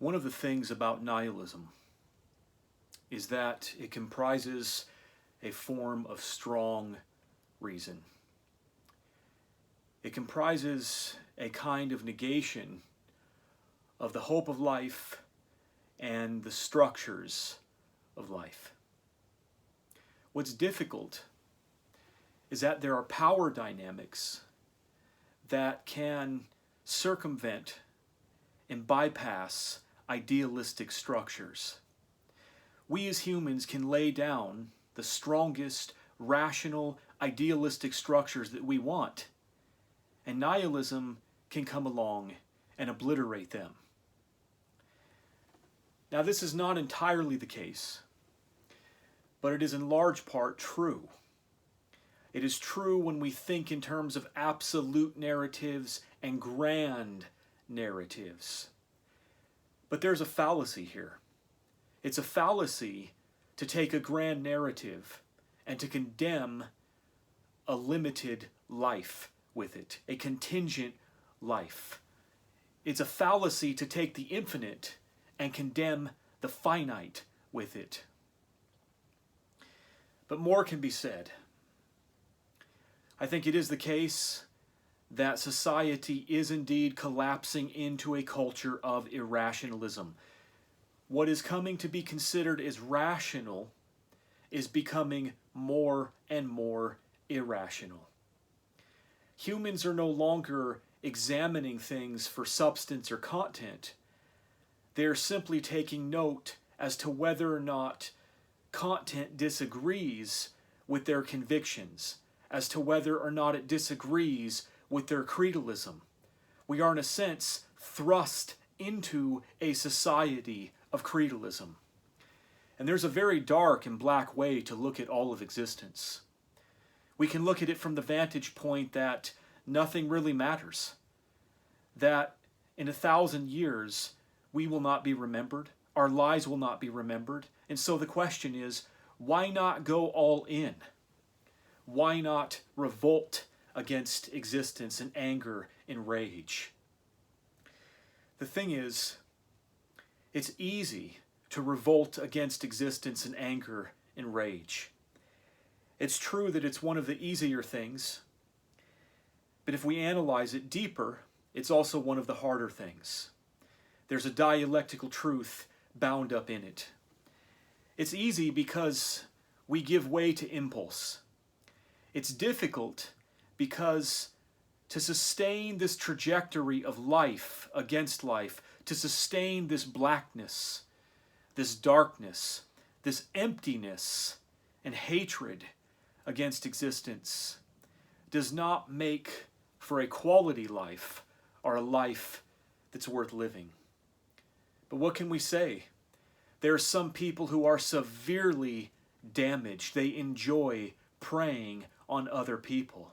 One of the things about nihilism is that it comprises a form of strong reason. It comprises a kind of negation of the hope of life and the structures of life. What's difficult is that there are power dynamics that can circumvent and bypass idealistic structures. We as humans can lay down the strongest, rational, idealistic structures that we want, and nihilism can come along and obliterate them. Now, this is not entirely the case, but it is in large part true. It is true when we think in terms of absolute narratives and grand narratives. But there's a fallacy here. It's a fallacy to take a grand narrative and to condemn a limited life with it, a contingent life. It's a fallacy to take the infinite and condemn the finite with it. But more can be said. I think it is the case that society is indeed collapsing into a culture of irrationalism. What is coming to be considered as rational is becoming more and more irrational. Humans are no longer examining things for substance or content. They are simply taking note as to whether or not content disagrees with their convictions, as to whether or not it disagrees with their creedalism. We are, in a sense, thrust into a society of creedalism. And there's a very dark and black way to look at all of existence. We can look at it from the vantage point that nothing really matters, that in 1,000 years we will not be remembered, our lives will not be remembered, and so the question is, why not go all in? Why not revolt against existence in anger and rage? The thing is, it's easy to revolt against existence in anger and rage. It's true that it's one of the easier things, but if we analyze it deeper, it's also one of the harder things. There's a dialectical truth bound up in it. It's easy because we give way to impulse. It's difficult because to sustain this trajectory of life against life, to sustain this blackness, this darkness, this emptiness and hatred against existence, does not make for a quality life or a life that's worth living. But what can we say? There are some people who are severely damaged. They enjoy preying on other people.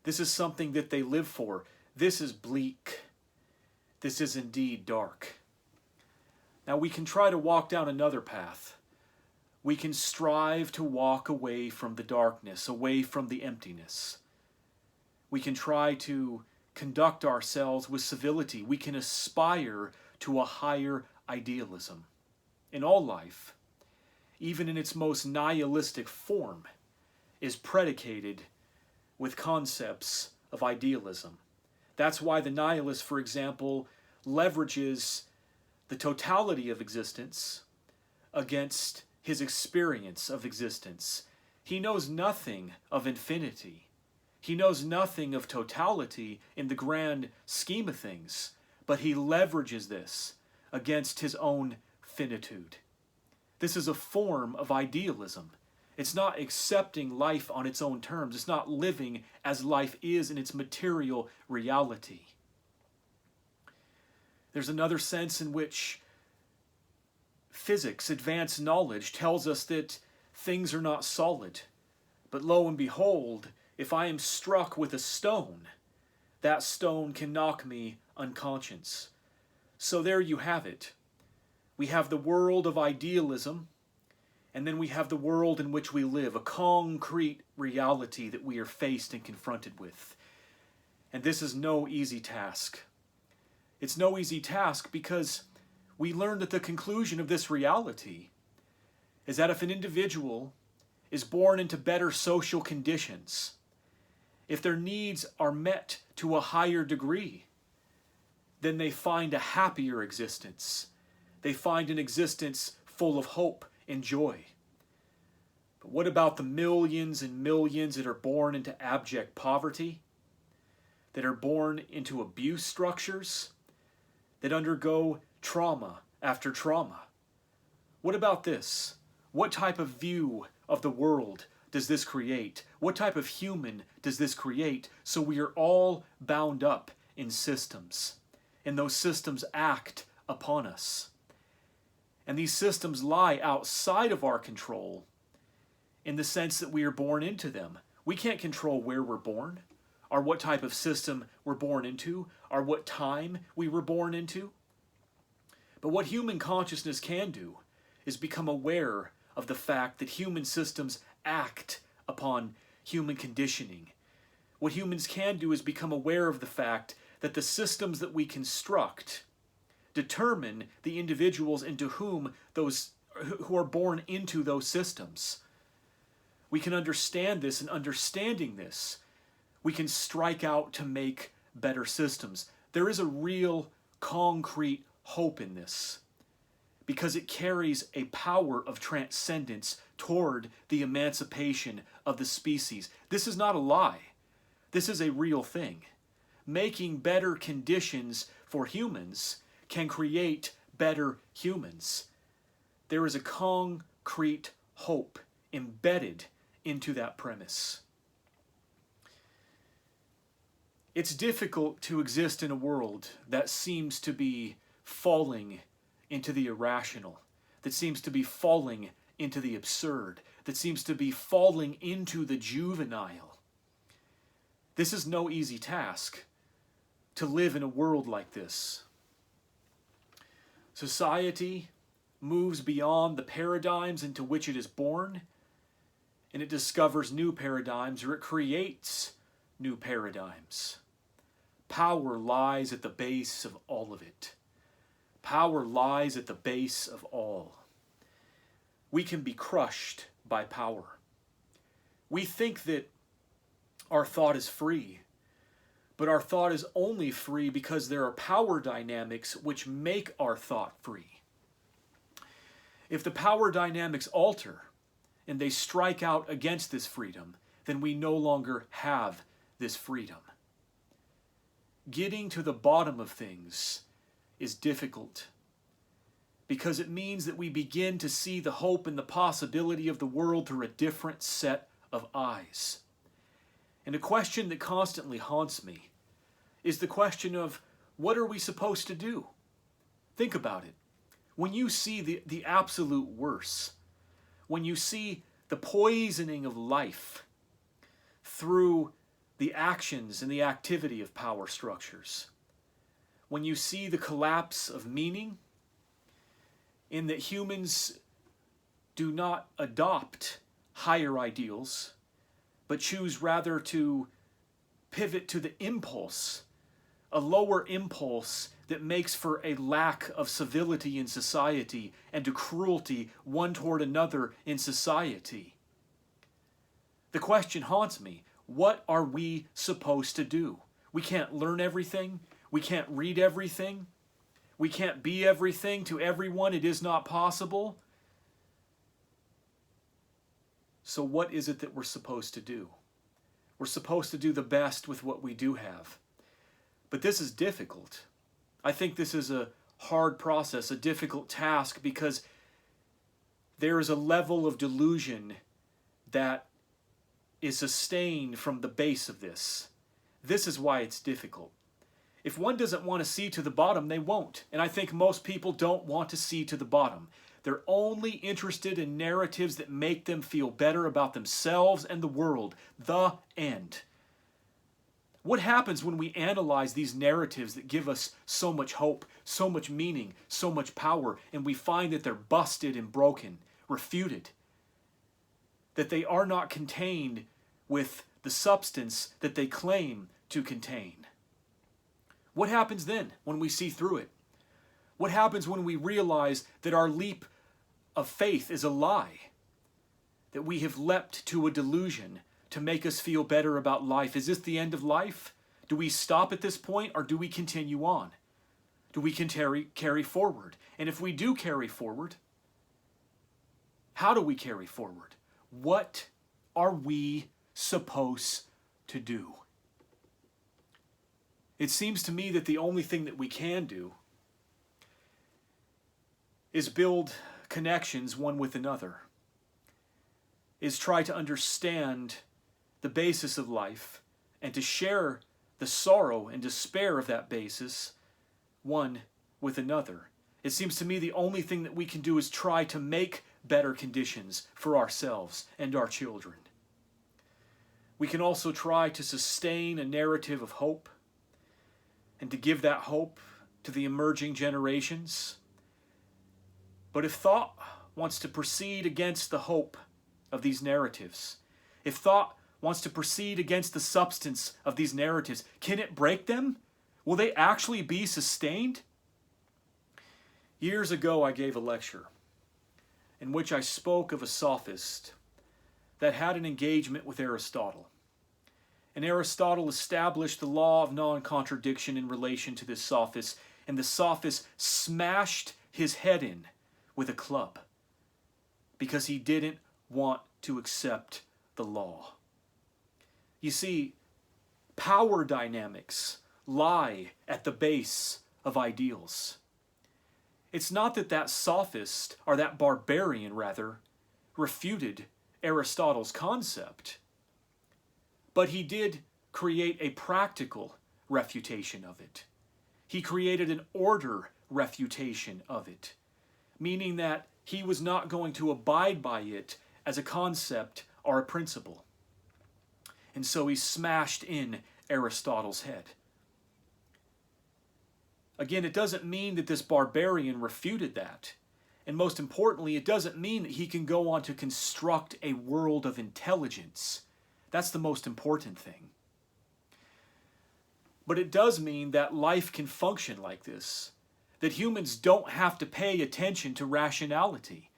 This is something that they live for. This is bleak. This is indeed dark. Now we can try to walk down another path. We can strive to walk away from the darkness, away from the emptiness. We can try to conduct ourselves with civility. We can aspire to a higher idealism. In all life, even in its most nihilistic form, is predicated with concepts of idealism. That's why the nihilist, for example, leverages the totality of existence against his experience of existence. He knows nothing of infinity. He knows nothing of totality in the grand scheme of things, but he leverages this against his own finitude. This is a form of idealism. It's not accepting life on its own terms. It's not living as life is in its material reality. There's another sense in which physics, advanced knowledge, tells us that things are not solid. But lo and behold, if I am struck with a stone, that stone can knock me unconscious. So there you have it. We have the world of idealism, and then we have the world in which we live, a concrete reality that we are faced and confronted with. And this is no easy task. It's no easy task because we learn that the conclusion of this reality is that if an individual is born into better social conditions, if their needs are met to a higher degree, then they find a happier existence. They find an existence full of hope and joy. But what about the millions and millions that are born into abject poverty, that are born into abuse structures, that undergo trauma after trauma? What about this? What type of view of the world does this create? What type of human does this create? So we are all bound up in systems, and those systems act upon us. And these systems lie outside of our control in the sense that we are born into them. We can't control where we're born, or what type of system we're born into, or what time we were born into. But what human consciousness can do is become aware of the fact that human systems act upon human conditioning. What humans can do is become aware of the fact that the systems that we construct determine the individuals into whom who are born into those systems. We can understand this, and understanding this, we can strike out to make better systems. There is a real concrete hope in this, because it carries a power of transcendence toward the emancipation of the species. This is not a lie. This is a real thing. Making better conditions for humans can create better humans. There is a concrete hope embedded into that premise. It's difficult to exist in a world that seems to be falling into the irrational, that seems to be falling into the absurd, that seems to be falling into the juvenile. This is no easy task, to live in a world like this. Society moves beyond the paradigms into which it is born, and it discovers new paradigms, or it creates new paradigms. Power lies at the base of all of it. Power lies at the base of all. We can be crushed by power. We think that our thought is free, but our thought is only free because there are power dynamics which make our thought free. If the power dynamics alter and they strike out against this freedom, then we no longer have this freedom. Getting to the bottom of things is difficult, because it means that we begin to see the hope and the possibility of the world through a different set of eyes. And a question that constantly haunts me is the question of, what are we supposed to do? Think about it. When you see the absolute worst, when you see the poisoning of life through the actions and the activity of power structures, when you see the collapse of meaning, in that humans do not adopt higher ideals, but choose rather to pivot to the impulse, a lower impulse that makes for a lack of civility in society and to cruelty one toward another in society. The question haunts me. What are we supposed to do? We can't learn everything. We can't read everything. We can't be everything to everyone. It is not possible. So what is it that we're supposed to do? We're supposed to do the best with what we do have. But this is difficult. I think this is a hard process, a difficult task, because there is a level of delusion that is sustained from the base of this. This is why it's difficult. If one doesn't want to see to the bottom, they won't. And I think most people don't want to see to the bottom. They're only interested in narratives that make them feel better about themselves and the world. The end. What happens when we analyze these narratives that give us so much hope, so much meaning, so much power, and we find that they're busted and broken, refuted, that they are not contained with the substance that they claim to contain? What happens then when we see through it? What happens when we realize that our leap of faith is a lie? That we have leapt to a delusion to make us feel better about life? Is this the end of life? Do we stop at this point, or do we continue on? Do we carry forward? And if we do carry forward, how do we carry forward? What are we supposed to do? It seems to me that the only thing that we can do is build connections one with another, is try to understand the basis of life and to share the sorrow and despair of that basis one with another. It seems to me the only thing that we can do is try to make better conditions for ourselves and our children. We can also try to sustain a narrative of hope and to give that hope to the emerging generations. But if thought wants to proceed against the hope of these narratives, if thought wants to proceed against the substance of these narratives, can it break them? Will they actually be sustained? Years ago, I gave a lecture in which I spoke of a sophist that had an engagement with Aristotle. And Aristotle established the law of non-contradiction in relation to this sophist, and the sophist smashed his head in with a club because he didn't want to accept the law. You see, power dynamics lie at the base of ideals. It's not that that sophist, or that barbarian rather, refuted Aristotle's concept, but he did create a practical refutation of it. He created an order refutation of it, meaning that he was not going to abide by it as a concept or a principle. And so he smashed in Aristotle's head. Again, it doesn't mean that this barbarian refuted that. And most importantly, it doesn't mean that he can go on to construct a world of intelligence. That's the most important thing. But it does mean that life can function like this. That humans don't have to pay attention to rationality.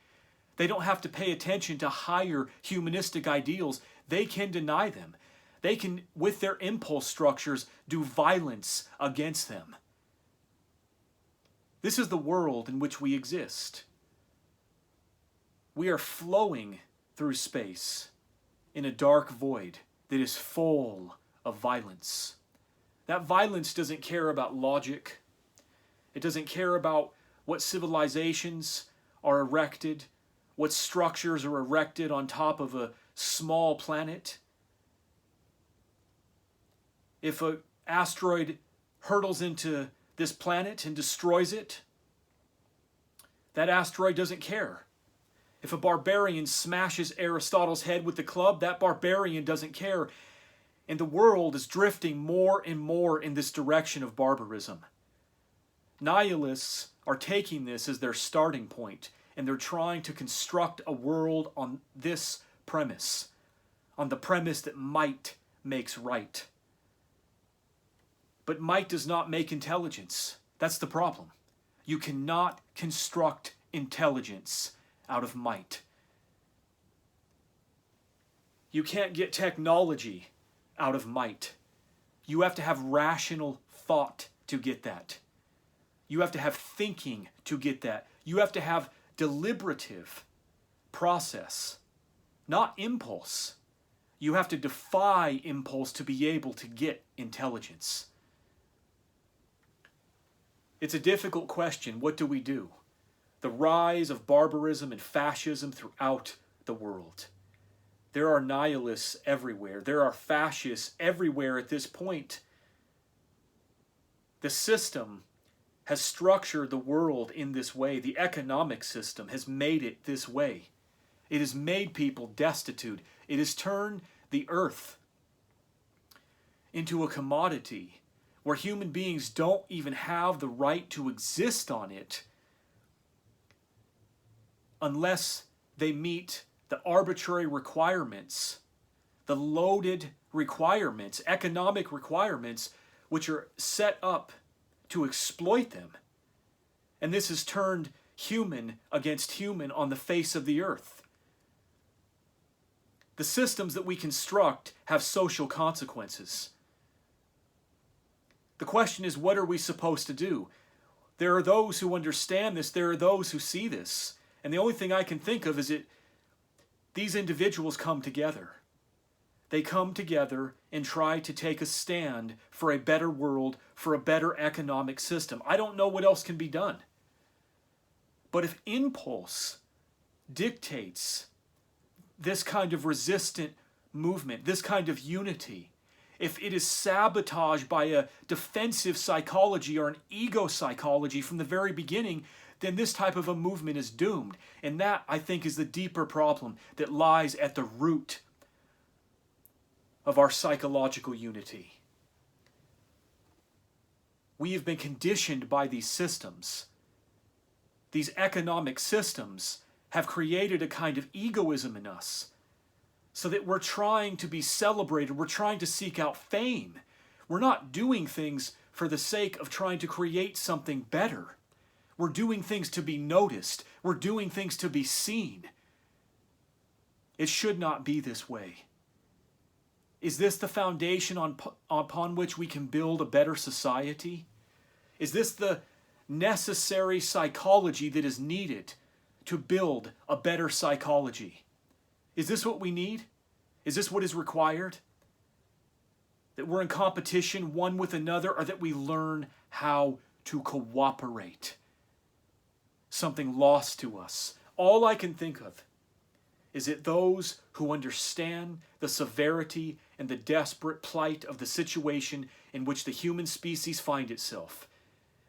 They don't have to pay attention to higher humanistic ideals. They can deny them. They can, with their impulse structures, do violence against them. This is the world in which we exist. We are flowing through space in a dark void that is full of violence. That violence doesn't care about logic. It doesn't care about what civilizations are erected, what structures are erected on top of a small planet. If an asteroid hurtles into this planet and destroys it, that asteroid doesn't care. If a barbarian smashes Aristotle's head with the club, that barbarian doesn't care. And the world is drifting more and more in this direction of barbarism. Nihilists are taking this as their starting point, and they're trying to construct a world on this premise, on the premise that might makes right. But might does not make intelligence. That's the problem. You cannot construct intelligence out of might. You can't get technology out of might. You have to have rational thought to get that. You have to have thinking to get that. You have to have deliberative process, not impulse. You have to defy impulse to be able to get intelligence. It's a difficult question. What do we do? The rise of barbarism and fascism throughout the world. There are nihilists everywhere. There are fascists everywhere at this point. The system has structured the world in this way. The economic system has made it this way. It has made people destitute. It has turned the earth into a commodity where human beings don't even have the right to exist on it unless they meet the arbitrary requirements, the loaded requirements, economic requirements, which are set up to exploit them. And this has turned human against human on the face of the earth. The systems that we construct have social consequences. The question is, what are we supposed to do? There are those who understand this, there are those who see this, and the only thing I can think of is that these individuals come together. They come together and try to take a stand for a better world, for a better economic system. I don't know what else can be done. But if impulse dictates this kind of resistant movement, this kind of unity, if it is sabotaged by a defensive psychology or an ego psychology from the very beginning, then this type of a movement is doomed. And that, I think, is the deeper problem that lies at the root of our psychological unity. We have been conditioned by these systems. These economic systems have created a kind of egoism in us, so that we're trying to be celebrated, we're trying to seek out fame. We're not doing things for the sake of trying to create something better. We're doing things to be noticed. We're doing things to be seen. It should not be this way. Is this the foundation upon which we can build a better society? Is this the necessary psychology that is needed to build a better psychology? Is this what we need? Is this what is required? That we're in competition one with another, or that we learn how to cooperate? Something lost to us. All I can think of is that those who understand the severity and the desperate plight of the situation in which the human species find itself,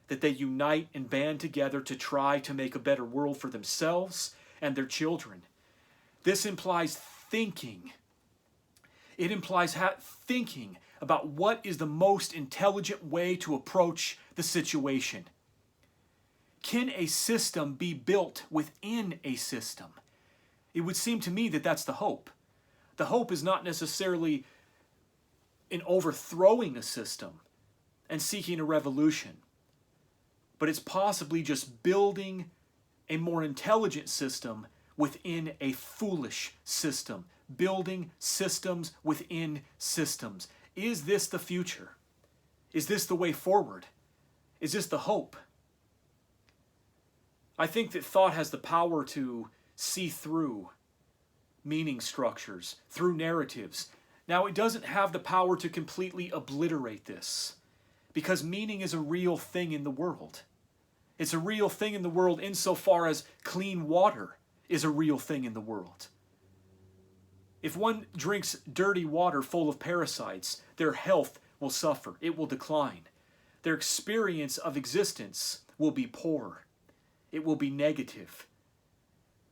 that they unite and band together to try to make a better world for themselves and their children. This implies thinking. It implies thinking about what is the most intelligent way to approach the situation. Can a system be built within a system? It would seem to me that that's the hope. The hope is not necessarily in overthrowing a system and seeking a revolution, but it's possibly just building a more intelligent system within a foolish system, building systems within systems. Is this the future? Is this the way forward? Is this the hope? I think that thought has the power to see through meaning structures, through narratives. Now, it doesn't have the power to completely obliterate this, because meaning is a real thing in the world. It's a real thing in the world insofar as clean water is a real thing in the world. If one drinks dirty water full of parasites, their health will suffer. It will decline. Their experience of existence will be poor. It will be negative.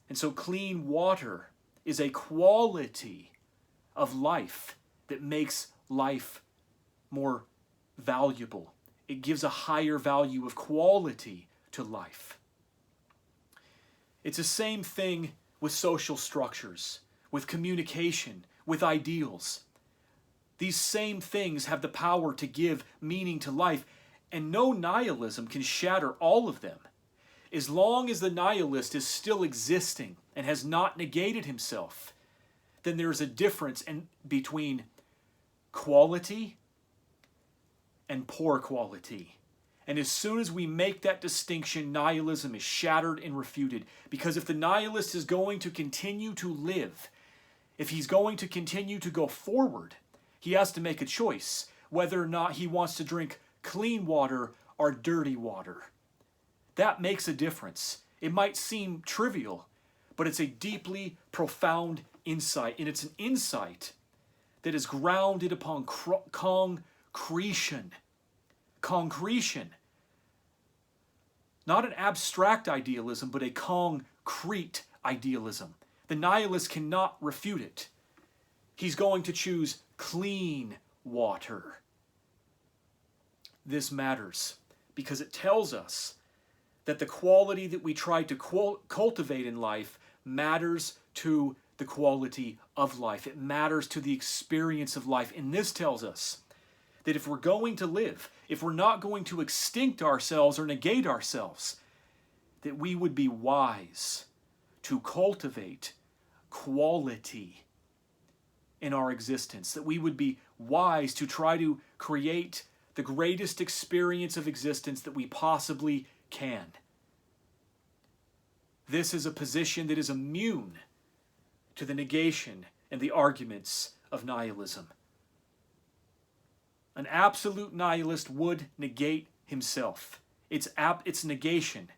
And so clean water is a quality of life that makes life more valuable. It gives a higher value of quality to life. It's the same thing with social structures, with communication, with ideals. These same things have the power to give meaning to life, and no nihilism can shatter all of them. As long as the nihilist is still existing and has not negated himself, then there's a difference between quality and poor quality. And as soon as we make that distinction, nihilism is shattered and refuted. Because if the nihilist is going to continue to live, if he's going to continue to go forward, he has to make a choice whether or not he wants to drink clean water or dirty water. That makes a difference. It might seem trivial, but it's a deeply profound insight. And it's an insight that is grounded upon concretion. Concretion. Not an abstract idealism, but a concrete idealism. The nihilist cannot refute it. He's going to choose clean water. This matters because it tells us that the quality that we try to cultivate in life matters to the quality of life. It matters to the experience of life. And this tells us that if we're going to live, if we're not going to extinct ourselves or negate ourselves, that we would be wise to cultivate quality in our existence, that we would be wise to try to create the greatest experience of existence that we possibly can. This is a position that is immune to the negation and the arguments of nihilism. An absolute nihilist would negate himself. It's negation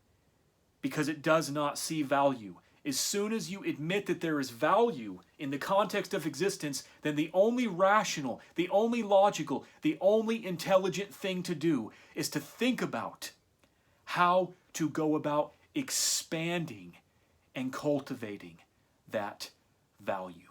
because it does not see value. As soon as you admit that there is value in the context of existence, then the only rational, the only logical, the only intelligent thing to do is to think about how to go about expanding and cultivating that value.